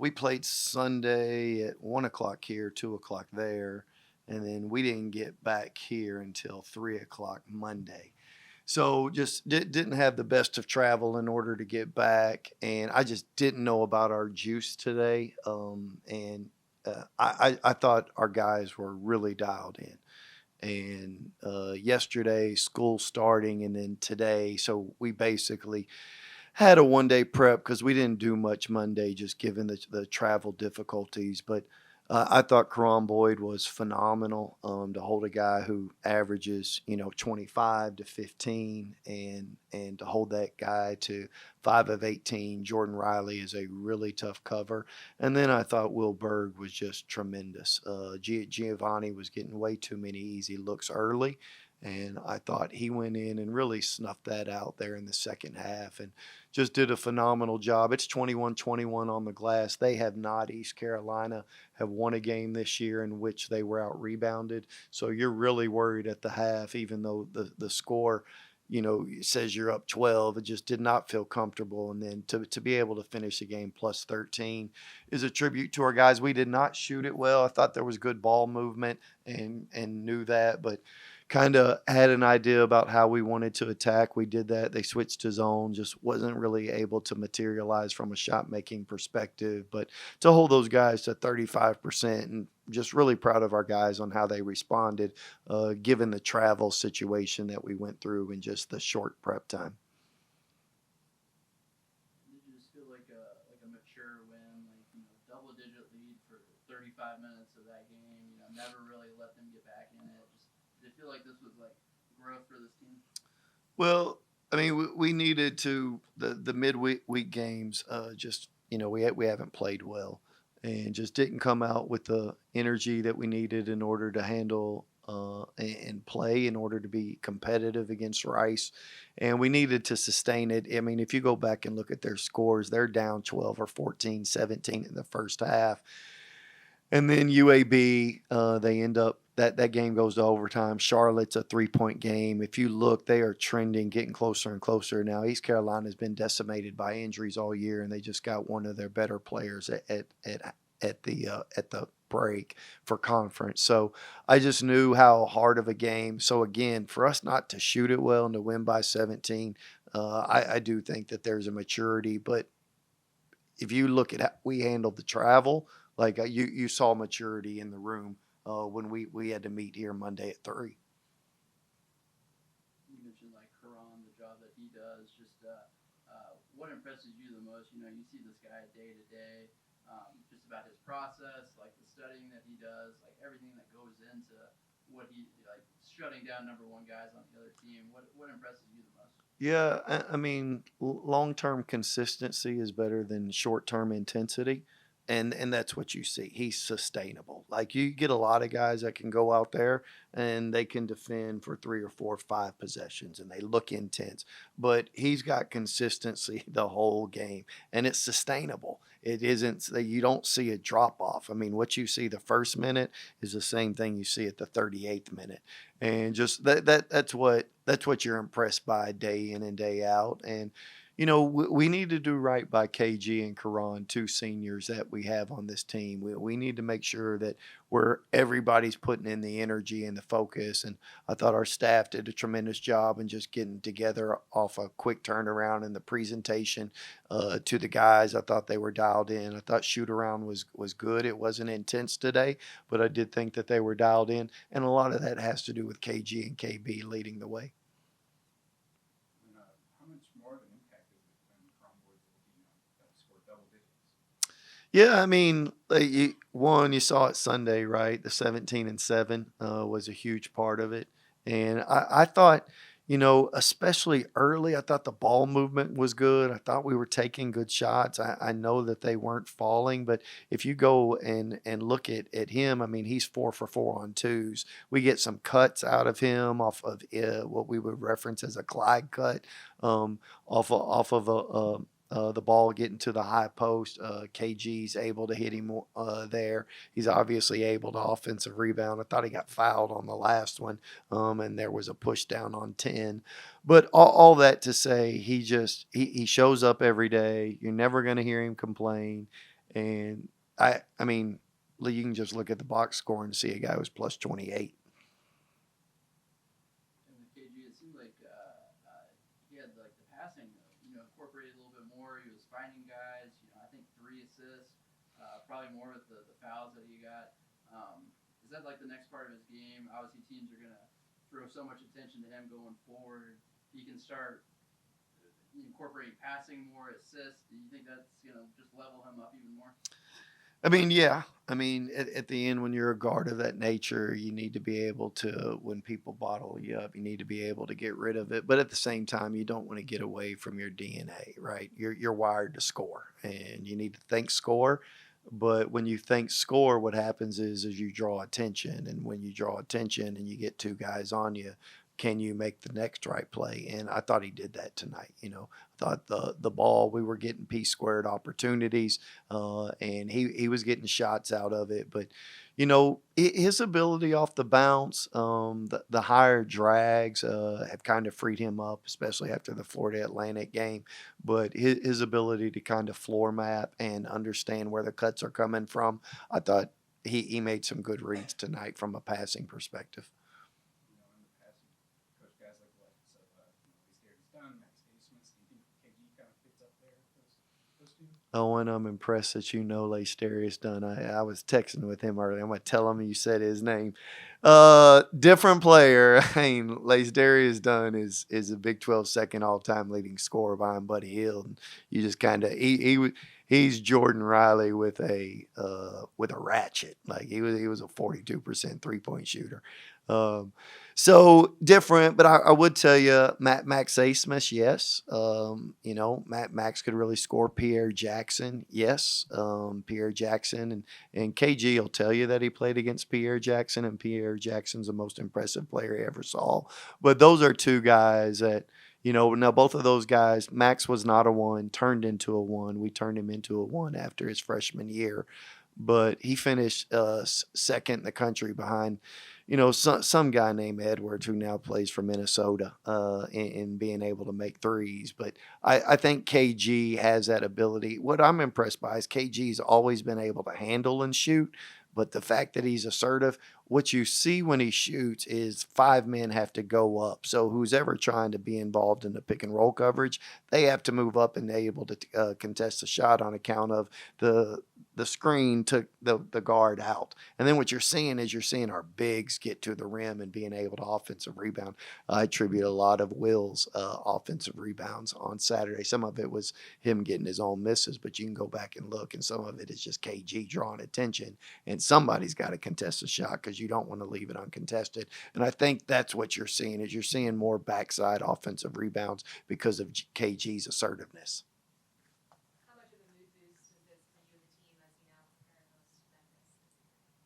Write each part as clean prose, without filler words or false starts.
we played Sunday at 1 o'clock here, 2 o'clock there, and then we didn't get back here until 3 o'clock Monday. So just didn't have the best of travel in order to get back, and I just didn't know about our juice today. And I thought our guys were really dialed in. And yesterday, school starting, and then today, so we basically had a 1 day prep because we didn't do much Monday, just given the travel difficulties. But I thought Karan Boyd was phenomenal to hold a guy who averages, 25 to 15, and to hold that guy to 5 of 18. Jordan Riley is a really tough cover. And then I thought Will Berg was just tremendous. Giovanni was getting way too many easy looks early. And I thought he went in and really snuffed that out there in the second half and just did a phenomenal job. It's 21-21 on the glass. They have not. East Carolina have won a game this year in which they were out rebounded. So you're really worried at the half, even though the score, says you're up 12. It just did not feel comfortable. And then to be able to finish the game plus 13 is a tribute to our guys. We did not shoot it well. I thought there was good ball movement and knew that, but kind of had an idea about how we wanted to attack. We did that. They switched to zone, just wasn't really able to materialize from a shot making perspective. But to hold those guys to 35%, and just really proud of our guys on how they responded, given the travel situation that we went through and just the short prep time. Did you just feel like a mature win, double digit lead for 35 minutes of that game? Never really let them get back in it. Just did it feel like this was like growth for this team? Well, I mean, we needed to the midweek games. Just we haven't played well, and just didn't come out with the energy that we needed in order to handle and play in order to be competitive against Rice. And we needed to sustain it. I mean, if you go back and look at their scores, they're down 12 or 14, 17 in the first half. And then UAB, they end up that game goes to overtime. Charlotte's a 3-point game. If you look, they are trending, getting closer and closer. Now, East Carolina has been decimated by injuries all year, and they just got one of their better players at the break for conference. So I just knew how hard of a game. So again, for us not to shoot it well and to win by 17, I do think that there's a maturity. But if you look at how we handled the travel, like you saw maturity in the room when we had to meet here Monday at 3. You mentioned like Karan, the job that he does. Just what impresses you the most? You see this guy day to day, just about his process, like the studying that he does, like everything that goes into what he like shutting down number one guys on the other team. What impresses you the most? Yeah, I mean, long-term consistency is better than short-term intensity, and that's what you see. He's sustainable. Like you get a lot of guys that can go out there and they can defend for 3 or 4 or 5 possessions and they look intense, but he's got consistency the whole game, and it's sustainable. It isn't that you don't see a drop off. I mean, what you see the first minute is the same thing you see at the 38th minute, and just that's what you're impressed by day in and day out. And we need to do right by KG and Karan, two seniors that we have on this team. We need to make sure that everybody's putting in the energy and the focus. And I thought our staff did a tremendous job in just getting together off a quick turnaround in the presentation to the guys. I thought they were dialed in. I thought shoot around was good. It wasn't intense today, but I did think that they were dialed in. And a lot of that has to do with KG and KB leading the way. How much more of an impact is it when Cromboy's looking at score double digits? Yeah, I mean, you saw it Sunday, right? The 17-7 was a huge part of it. And I thought, especially early, I thought the ball movement was good. I thought we were taking good shots. I know that they weren't falling, but if you go and look at him, I mean, he's 4 for 4 on twos. We get some cuts out of him off of what we would reference as a glide cut, off of the ball getting to the high post. KG's able to hit him there. He's obviously able to offensive rebound. I thought he got fouled on the last one, and there was a push down on 10. But all that to say, he shows up every day. You're never going to hear him complain. And I mean, you can just look at the box score and see a guy who's plus 28. And with KG, it seemed like he had like the passing, incorporated a little bit more. He was finding guys. I think 3 assists, probably more with the fouls that he got. Is that like the next part of his game? Obviously, teams are gonna throw so much attention to him going forward. He can start incorporating passing more, assists. Do you think that's gonna just level him up even more? I mean, yeah. I mean, at the end, when you're a guard of that nature, you need to be able to, when people bottle you up, you need to be able to get rid of it. But at the same time, you don't want to get away from your DNA, right? You're wired to score, and you need to think score. But when you think score, what happens is you draw attention, and when you draw attention and you get two guys on you, can you make the next right play? And I thought he did that tonight. I thought the ball, we were getting P squared opportunities, and he was getting shots out of it. But his ability off the bounce, the higher drags have kind of freed him up, especially after the Florida Atlantic game. But his ability to kind of floor map and understand where the cuts are coming from, I thought he made some good reads tonight from a passing perspective. In the past, you coach guys like the likes of, Lee Dunn, Max Smith. Do you think KG kind of fits up there with those two? Oh, and I'm impressed that Lasterius Dunn. I was texting with him earlier. I'm gonna tell him you said his name. Different player. I mean, Lasterius Dunn is a Big 12 second all time leading scorer behind Buddy Hield. And you just kind of he's Jordan Riley with a ratchet. Like he was a 42% 3-point shooter. So different, but I would tell you, Max Asmus, yes. Max could really score. Pierre Jackson, yes. Pierre Jackson and KG will tell you that he played against Pierre Jackson, and Pierre Jackson's the most impressive player he ever saw. But those are two guys that, now both of those guys, Max was not a 1, turned into a 1. We turned him into a 1 after his freshman year, but he finished second in the country behind some guy named Edwards who now plays for Minnesota in being able to make threes. But I think KG has that ability. What I'm impressed by is KG's always been able to handle and shoot. But the fact that he's assertive, what you see when he shoots is 5 men have to go up. So who's ever trying to be involved in the pick and roll coverage, they have to move up and be able to contest the shot on account of the screen took the guard out. And then what you're seeing our bigs get to the rim and being able to offensive rebound. I attribute a lot of Will's offensive rebounds on Saturday. Some of it was him getting his own misses, but you can go back and look, and some of it is just KG drawing attention. And somebody's got to contest the shot because you don't want to leave it uncontested. And I think that's what you're seeing more backside offensive rebounds because of KG's assertiveness.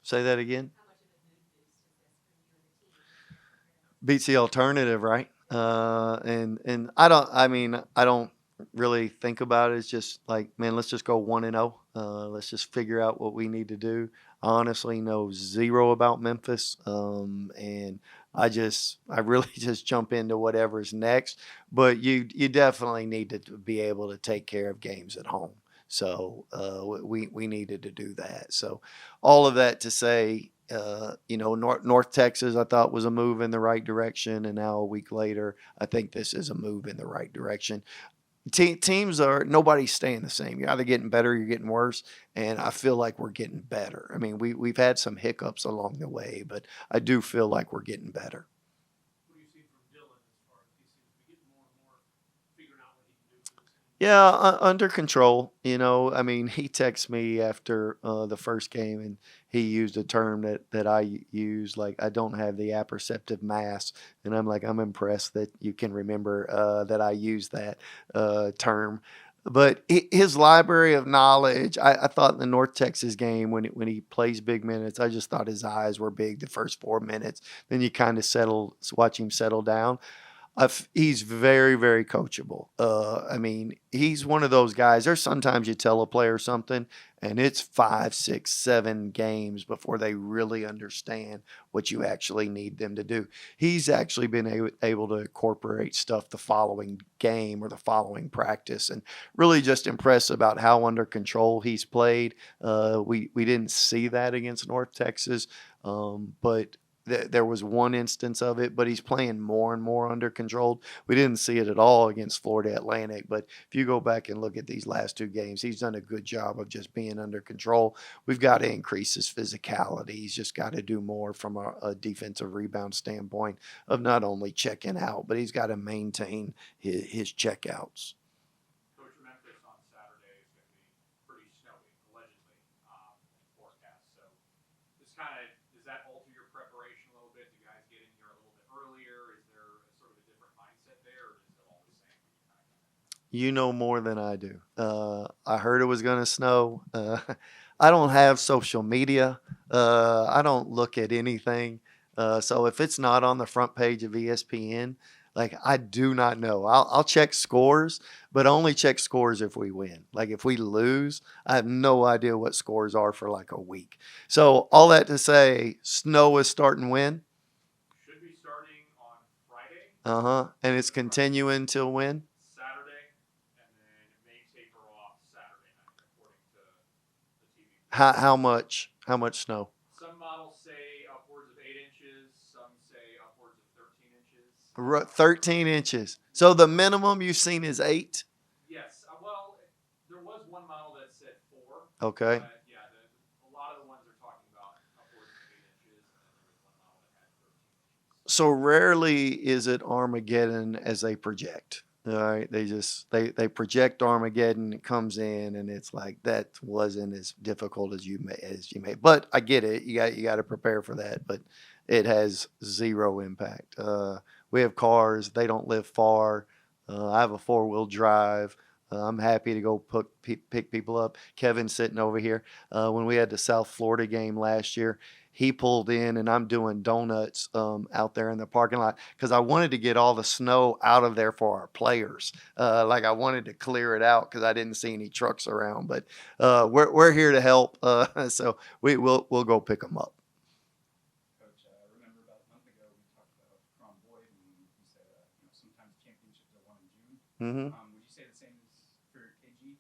Say that again. Beats the alternative, right? And I don't really think about it. It's just like, man, let's just go 1-0. Let's just figure out what we need to do. I honestly know zero about Memphis, and I really just jump into whatever's next. But you definitely need to be able to take care of games at home. So we needed to do that. So all of that to say, North Texas I thought was a move in the right direction, and now a week later, I think this is a move in the right direction. Teams nobody's staying the same. You're either getting better or you're getting worse, and I feel like we're getting better. I mean, we've had some hiccups along the way, but I do feel like we're getting better. Yeah, under control. I mean, he texted me after the first game, and he used a term that I use, like, I don't have the apperceptive mass. And I'm like, I'm impressed that you can remember that I use that term. But his library of knowledge, I thought in the North Texas game, when he plays big minutes, I just thought his eyes were big the first 4 minutes. Then you kind of watch him settle down. He's very, very coachable. I mean, he's one of those guys. There's sometimes you tell a player something, and it's 5, 6, 7 games before they really understand what you actually need them to do. He's actually been able to incorporate stuff the following game or the following practice, and really just impressed about how under control he's played. We didn't see that against North Texas, but there was one instance of it, but he's playing more and more under control. We didn't see it at all against Florida Atlantic, but if you go back and look at these last 2 games, he's done a good job of just being under control. We've got to increase his physicality. He's just got to do more from a defensive rebound standpoint of not only checking out, but he's got to maintain his checkouts. Coach, Memphis on Saturday is going to be pretty snowy, allegedly, forecast. So this kind of, does that alter your preparation a little bit? Do guys get in here a little bit earlier? Is there a sort of a different mindset there, or is it all the same when you kind of come in? You know more than I do. I heard it was going to snow. I don't have social media. I don't look at anything. So if it's not on the front page of ESPN, like I do not know. I'll check scores, but only check scores if we win. Like if we lose, I have no idea what scores are for like a week. So all that to say, snow is starting when? Should be starting on Friday. And it's continuing till when? Saturday, and then it may taper off Saturday night, according to the TV. How much? How much snow? Some models say upwards of 8 inches. Some say upwards of 13 inches. 13 inches. So the minimum you've seen is 8? Yes. Well, there was one model that said 4. Okay. Yeah, a lot of the ones are talking about upwards of 8 inches, and then there was one model that had 13 inches. So rarely is it Armageddon as they project. All right. They project Armageddon, it comes in and it's like that wasn't as difficult as you may. But I get it. You got to prepare for that, but it has zero impact. We have cars, they don't live far. I have a 4-wheel drive. I'm happy to go pick people up. Kevin's sitting over here. When we had the South Florida game last year, he pulled in and I'm doing donuts out there in the parking lot because I wanted to get all the snow out of there for our players. Like I wanted to clear it out because I didn't see any trucks around. But we're here to help, so we'll go pick them up. Coach, I remember about a month ago we talked about Crom Boyd, and you said sometimes championships are won in June. Would you say the same as for KG?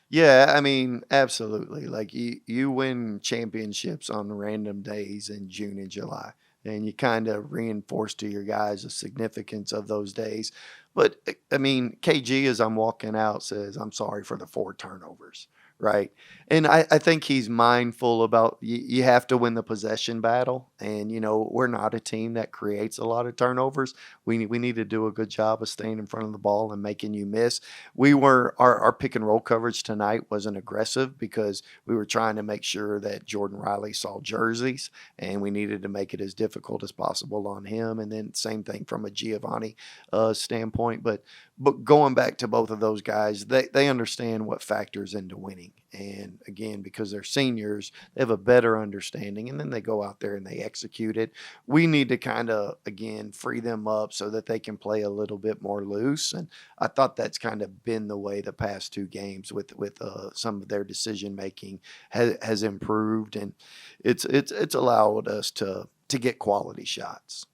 Yeah, I mean, absolutely. Like you win championships on random days in June and July, and you kind of reinforce to your guys the significance of those days. But I mean, KG, as I'm walking out, says, "I'm sorry for the 4 turnovers." Right. And I think he's mindful about you have to win the possession battle. And, we're not a team that creates a lot of turnovers. We need to do a good job of staying in front of the ball and making you miss. Our pick and roll coverage tonight wasn't aggressive because we were trying to make sure that Jordan Riley saw jerseys and we needed to make it as difficult as possible on him. And then same thing from a Giovanni standpoint. But going back to both of those guys, they understand what factors into winning. And again, because they're seniors, they have a better understanding, and then they go out there and they execute it. We need to kind of, again, free them up so that they can play a little bit more loose. And I thought that's kind of been the way the past 2 games with some of their decision making has improved, and it's allowed us to get quality shots.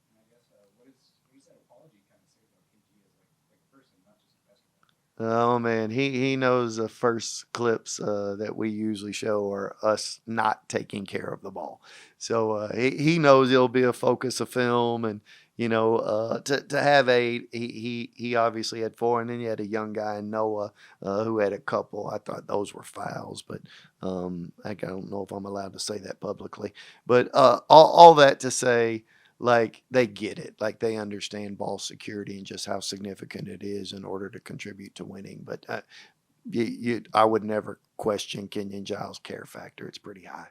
And I guess what does that apology kind of say about KG as like a person, not just a basketball player? Oh man, he knows the first clips that we usually show are us not taking care of the ball. So he knows it'll be a focus of film, and to have 8, he obviously had 4, and then you had a young guy in Noah who had a couple. I thought those were fouls, but I don't know if I'm allowed to say that publicly. But all that to say, like they get it, like they understand ball security and just how significant it is in order to contribute to winning. But I would never question Kenyon Giles' care factor. It's pretty high.